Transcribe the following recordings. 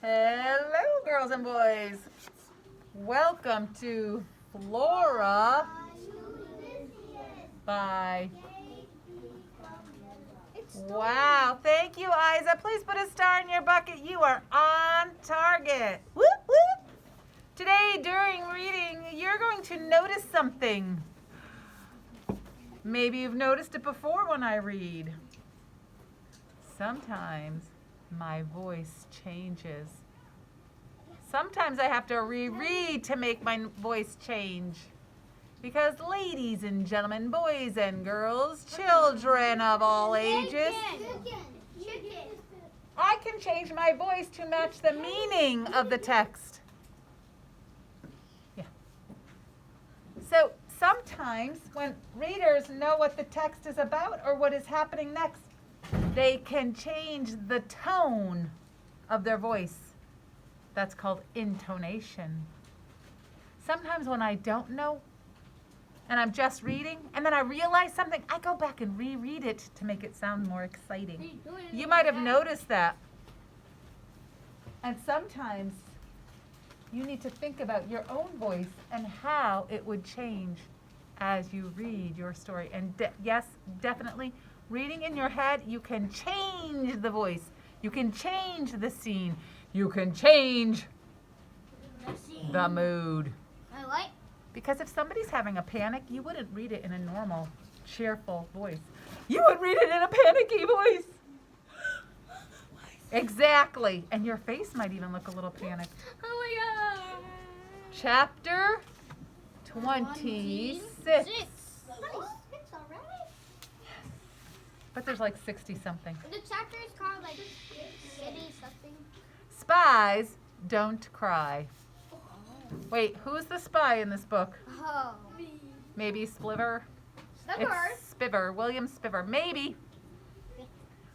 Hello, girls and boys. Welcome to Flora by... Wow, thank you, Isa. Please put a star in your bucket. You are on target. Whoop, whoop. Today, during reading, you're going to notice something. Maybe you've noticed it before when I read. Sometimes my voice changes. Sometimes I have to reread to make my voice change. Because ladies and gentlemen, boys and girls, children of all ages, I can change my voice to match the meaning of the text. Yeah. So sometimes when readers know what the text is about or what is happening next, they can change the tone of their voice. That's called intonation. Sometimes when I don't know and I'm just reading and then I realize something, I go back and reread it to make it sound more exciting. You might have noticed that. And sometimes you need to think about your own voice and how it would change as you read your story. And yes, definitely, reading in your head, you can change the voice. You can change the scene. You can change the mood. Because if somebody's having a panic, you wouldn't read it in a normal, cheerful voice. You would read it in a panicky voice. Exactly. And your face might even look a little panicked. Oh my god. Chapter 26. But there's like 60 something. The chapter is called like City something. Spies don't cry. Wait, who's the spy in this book? Oh. Maybe Spliver? Spiver. It's Spiver, William Spiver. Maybe.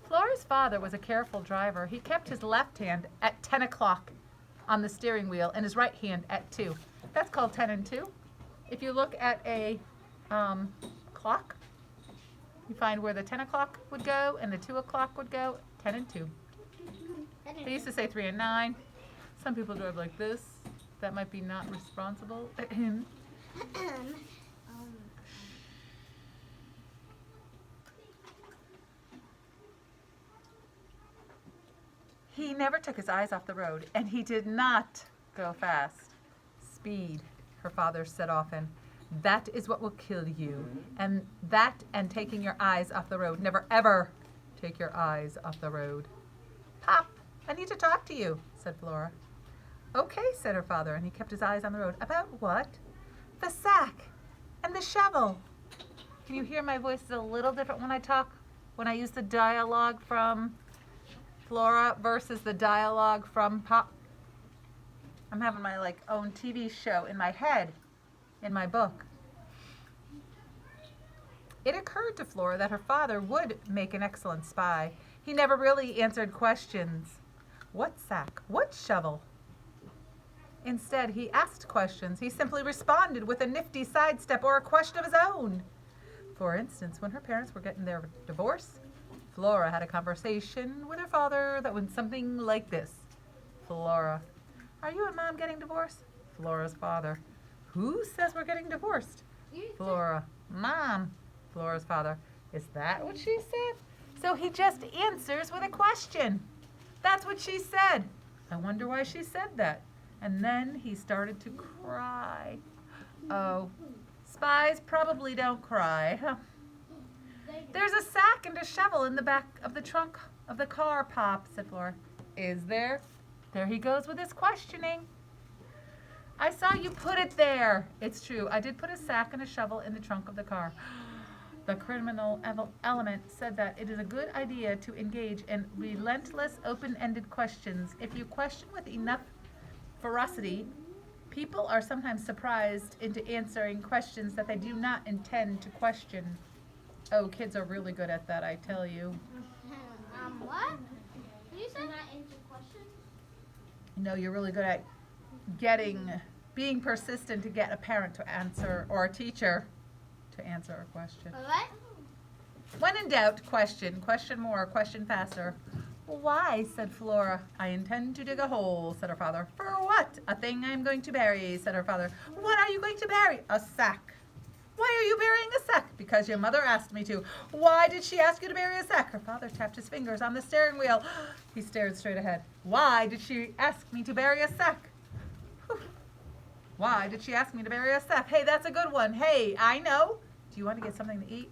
Flora's father was a careful driver. He kept his left hand at 10 o'clock on the steering wheel and his right hand at 2. That's called 10 and 2. If you look at a clock, you find where the 10 o'clock would go and the 2 o'clock would go, 10 and 2. They used to say 3 and 9. Some people drive like this. That might be not responsible. He never took his eyes off the road, and he did not go fast. Speed, her father said often, that is what will kill you. And that and taking your eyes off the road. Never, ever take your eyes off the road. Pop, I need to talk to you, said Flora. Okay, said her father, and he kept his eyes on the road. About what? The sack and the shovel. Can you hear my voice is a little different when I talk? When I use the dialogue from Flora versus the dialogue from Pop? I'm having my own TV show in my head, in my book. It occurred to Flora that her father would make an excellent spy. He never really answered questions. What sack? What shovel? Instead, he asked questions. He simply responded with a nifty sidestep or a question of his own. For instance, when her parents were getting their divorce, Flora had a conversation with her father that went something like this. Flora, are you and Mom getting divorced? Flora's father, who says we're getting divorced? Flora, Mom. Flora's father, is that what she said? So he just answers with a question. That's what she said. I wonder why she said that. And then he started to cry. Oh, spies probably don't cry. Huh? There's a sack and a shovel in the back of the trunk of the car, Pop, said Flora. Is there? There he goes with his questioning. I saw you put it there. It's true. I did put a sack and a shovel in the trunk of the car. The criminal element said that it is a good idea to engage in relentless, open-ended questions. If you question with enough ferocity, people are sometimes surprised into answering questions that they do not intend to question. Oh, kids are really good at that, I tell you. What? Did you say not into questions? No, you're really good at being persistent to get a parent to answer, or a teacher to answer a question. What? When in doubt, question more, question faster. Why, said Flora. I intend to dig a hole, said her father. For what? A thing I am going to bury, said her father. What are you going to bury? A sack. Why are you burying a sack? Because your mother asked me to. Why did she ask you to bury a sack? Her father tapped his fingers on the steering wheel. He stared straight ahead. Why did she ask me to bury a sack? Whew. Why did she ask me to bury a sack? Hey, that's a good one. Hey, I know. Do you want to get something to eat?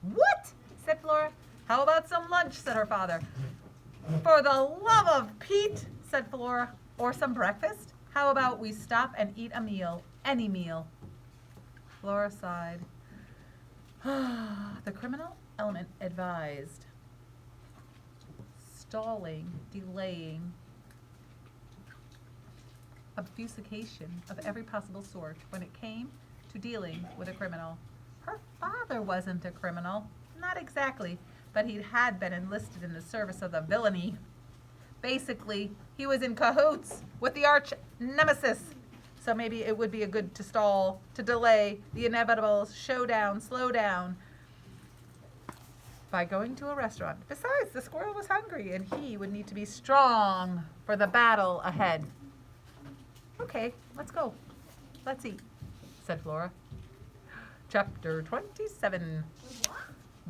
What? Said Flora. How about some lunch? Said her father. For the love of Pete, said Flora. Or some breakfast? How about we stop and eat a meal? Any meal. Flora sighed. The criminal element advised. Stalling, delaying, obfuscation of every possible sort when it came to dealing with a criminal. Her father wasn't a criminal. Not exactly, but he had been enlisted in the service of the villainy. Basically, he was in cahoots with the arch nemesis. So maybe it would be a good to stall, to delay the inevitable showdown, slow down by going to a restaurant. Besides, the squirrel was hungry and he would need to be strong for the battle ahead. Okay, let's go. Let's eat, said Flora. Chapter 27.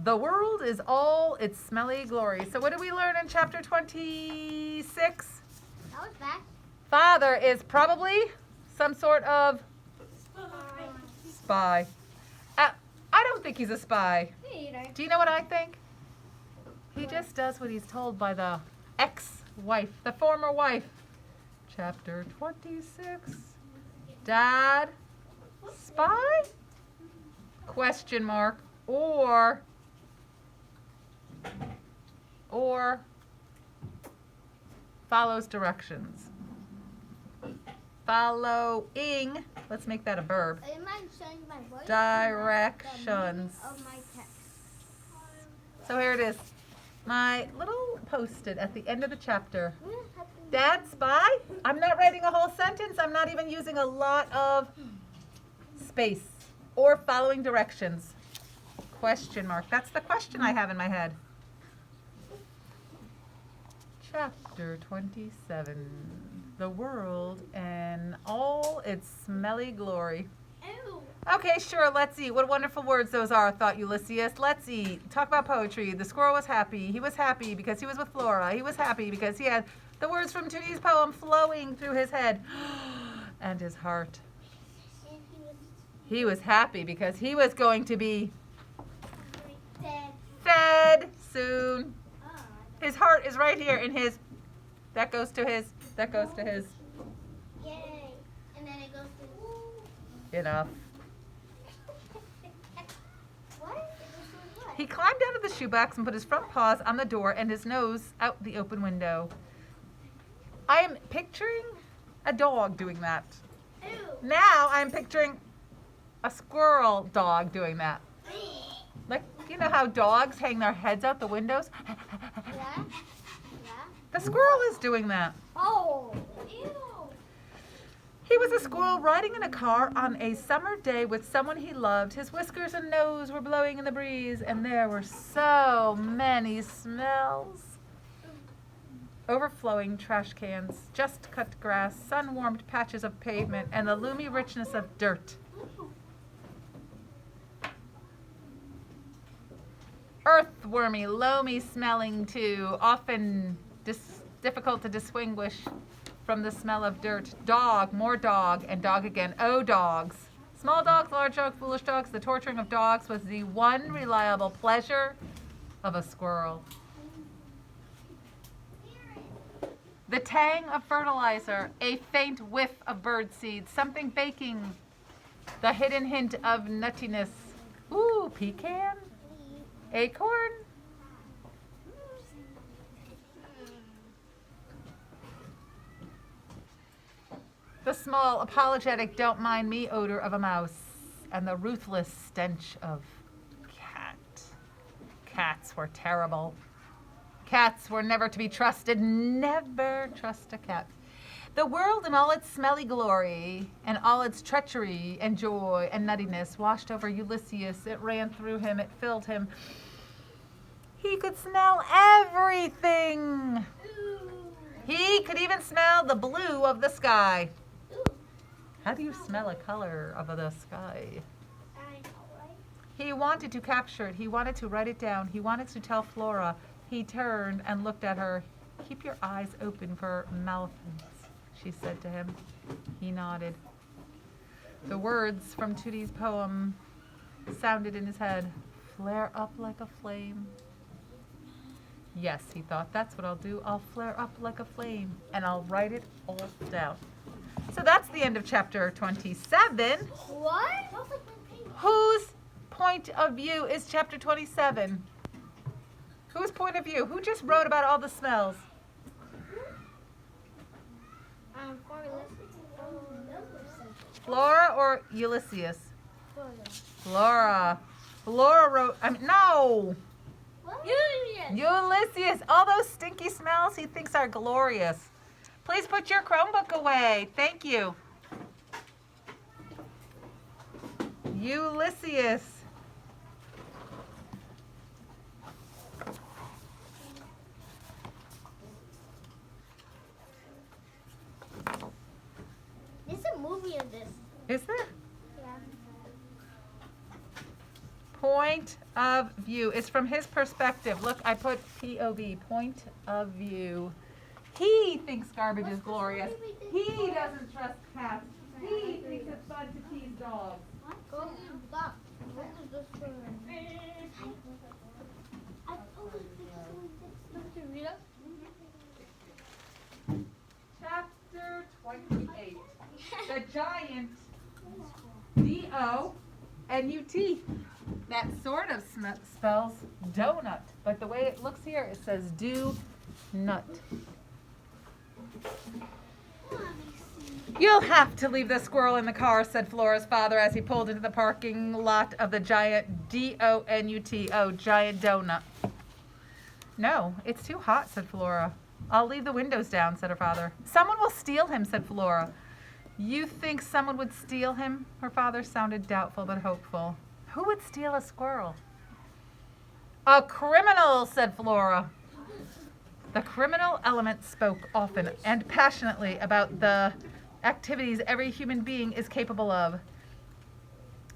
The world is all its smelly glory. So what did we learn in chapter 26? That was fast. Father is probably some sort of spy. I don't think he's a spy. Me either. Do you know what I think? He just does what he's told by the ex-wife, the former wife. Chapter 26. Dad, spy? Question mark. Or follows directions. Following, let's make that a verb. Am I showing my voice? Directions. The meaning of my text. So here it is. My little post-it at the end of the chapter. Dad, spy? I'm not writing a whole sentence. I'm not even using a lot of space or following directions. Question mark. That's the question I have in my head. Chapter 27. The world and all its smelly glory. Ew. Okay, sure, let's eat. What wonderful words those are, thought Ulysses. Let's eat. Talk about poetry. The squirrel was happy. He was happy because he was with Flora. He was happy because he had the words from Tootie's poem flowing through his head and his heart. And He was happy because he was going to be dead. fed soon. Oh, His heart is right here in his, that goes to his, that goes to his. yay. And then it goes to... Enough. What? It goes to what? He climbed out of the shoebox and put his front paws on the door and his nose out the open window. I am picturing a dog doing that. Ew. Now I'm picturing a squirrel dog doing that. Like, you know how dogs hang their heads out the windows? Yeah? Yeah? The squirrel is doing that. Oh. Ew. He was a squirrel riding in a car on a summer day with someone he loved. His whiskers and nose were blowing in the breeze, and there were so many smells. Overflowing trash cans, just cut grass, sun-warmed patches of pavement, and the loomy richness of dirt. Earthwormy, loamy smelling too, often difficult to distinguish from the smell of dirt. Dog, more dog, and dog again. Oh, dogs. Small dogs, large dogs, foolish dogs. The torturing of dogs was the one reliable pleasure of a squirrel. The tang of fertilizer, a faint whiff of birdseed, something baking, the hidden hint of nuttiness. Ooh, pecan? Acorn? The small, apologetic, don't mind me odor of a mouse, and the ruthless stench of cat. Cats were terrible. Cats were never to be trusted. Never trust a cat. The world in all its smelly glory and all its treachery and joy and nuttiness washed over Ulysses. It ran through him. It filled him. He could smell everything. He could even smell the blue of the sky. How do you smell a color of the sky? I know, right? He wanted to capture it. He wanted to write it down. He wanted to tell Flora. He turned and looked at her. Keep your eyes open for elephants, she said to him. He nodded. The words from Tootie's poem sounded in his head. Flare up like a flame. Yes, he thought, that's what I'll do. I'll flare up like a flame, and I'll write it all down. So that's the end of chapter 27. What? Whose point of view is chapter 27? Whose point of view? Who just wrote about all the smells? Flora or Ulysses? Flora. Flora wrote, no. What? Ulysses. All those stinky smells he thinks are glorious. Please put your Chromebook away. Thank you. Ulysses. There's a movie of this. Is there? Yeah. Point of view. It's from his perspective. Look, I put POV, point of view. He thinks garbage is glorious. He doesn't trust cats. He thinks it's fun to tease dogs. Go stop. What is this for? I always think read up. Chapter 28. The giant D-O-N-U-T. That sort of spells donut, but the way it looks here, it says do nut. You'll have to leave the squirrel in the car, said Flora's father as he pulled into the parking lot of the giant D-O-N-U-T. Oh, giant donut. No, it's too hot, said Flora. I'll leave the windows down, said her father. Someone will steal him, said Flora. You think someone would steal him? Her father sounded doubtful but hopeful. Who would steal a squirrel? A criminal, said Flora. The criminal element spoke often and passionately about the activities every human being is capable of.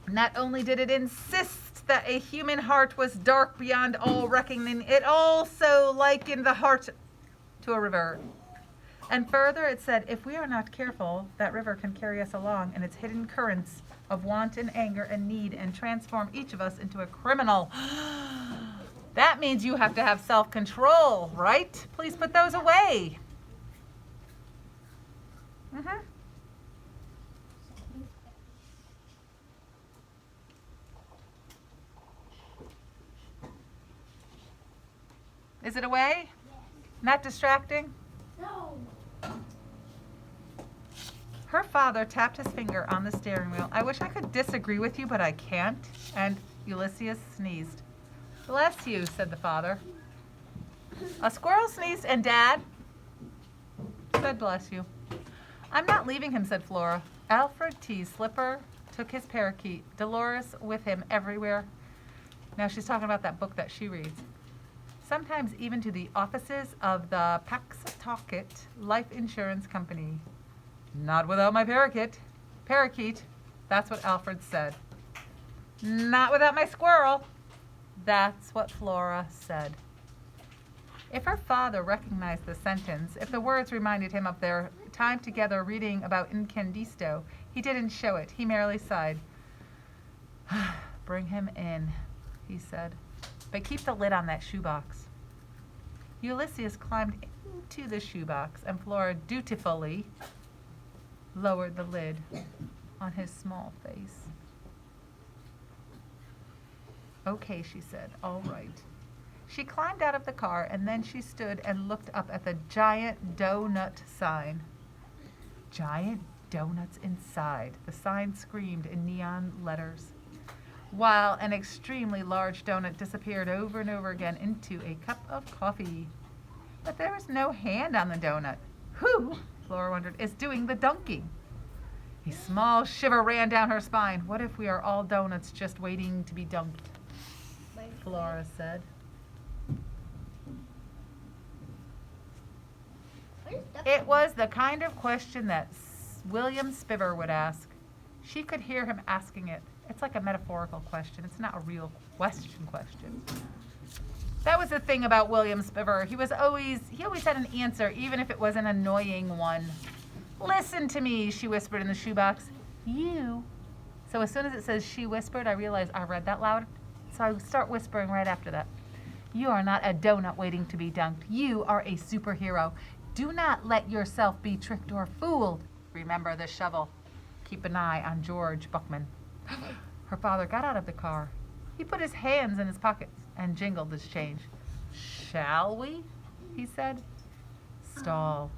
Not only did it insist that a human heart was dark beyond all reckoning, it also likened the heart to a river. And further, it said, if we are not careful, that river can carry us along in its hidden currents of want and anger and need and transform each of us into a criminal. That means you have to have self-control, right? Please put those away. Is it away? Not distracting? No. Her father tapped his finger on the steering wheel. I wish I could disagree with you, but I can't. And Ulysses sneezed. Bless you, said the father. A squirrel sneezed, and Dad said bless you. I'm not leaving him, said Flora. Alfred T. Slipper took his parakeet, Dolores with him everywhere. Now she's talking about that book that she reads. Sometimes even to the offices of the Paxatucket Life Insurance Company. Not without my parakeet. Parakeet, that's what Alfred said. Not without my squirrel. That's what Flora said. If her father recognized the sentence, if the words reminded him of their time together reading about Incandisto, he didn't show it. He merely sighed. Bring him in, he said. But keep the lid on that shoebox. Ulysses climbed into the shoebox, and Flora dutifully lowered the lid on his small face. Okay, she said, all right. She climbed out of the car, and then she stood and looked up at the giant donut sign. Giant donuts inside, the sign screamed in neon letters, while an extremely large donut disappeared over and over again into a cup of coffee. But there was no hand on the donut. Who, Flora wondered, is doing the dunking? A small shiver ran down her spine. What if we are all donuts just waiting to be dunked? Flora said. It was the kind of question that William Spiver would ask. She could hear him asking it. It's like a metaphorical question. It's not a real question. That was the thing about William Spiver. He always had an answer, even if it was an annoying one. Listen to me, she whispered in the shoebox. You. So as soon as it says she whispered, I realized I read that loud. So I start whispering right after that. You are not a donut waiting to be dunked. You are a superhero. Do not let yourself be tricked or fooled. Remember the shovel. Keep an eye on George Buckman. Her father got out of the car. He put his hands in his pockets and jingled his change. Shall we? He said. Stall.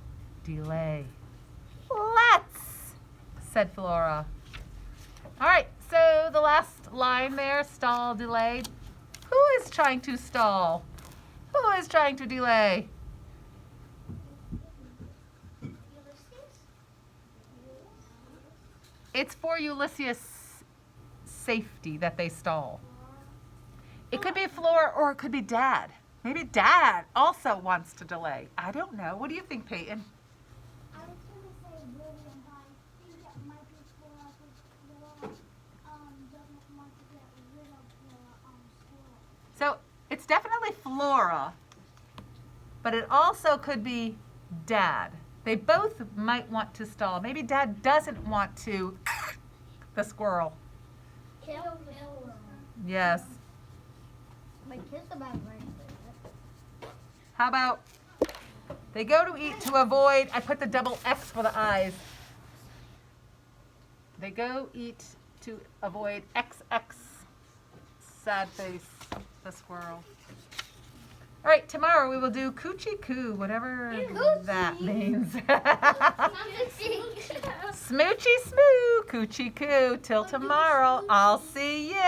Delay. Let's, said Flora. All right, so the last line there, stall, delay. Who is trying to stall? Who is trying to delay? It's for Ulysses' safety that they stall. It could be Flora or it could be Dad. Maybe Dad also wants to delay. I don't know. What do you think, Peyton? I was going to say William, but I think that might be Flora because Flora doesn't want to get rid of the squirrel. So it's definitely Flora, but it also could be Dad. They both might want to stall. Maybe Dad doesn't want to the squirrel. Kill Flora. Yes. My kids about right. How about they go to eat to avoid, I put the double X for the eyes. They go eat to avoid XX, sad face, the squirrel. All right, tomorrow we will do coochie coo, whatever that means. Smoochy smoo, coochie coo. Till tomorrow, I'll see you.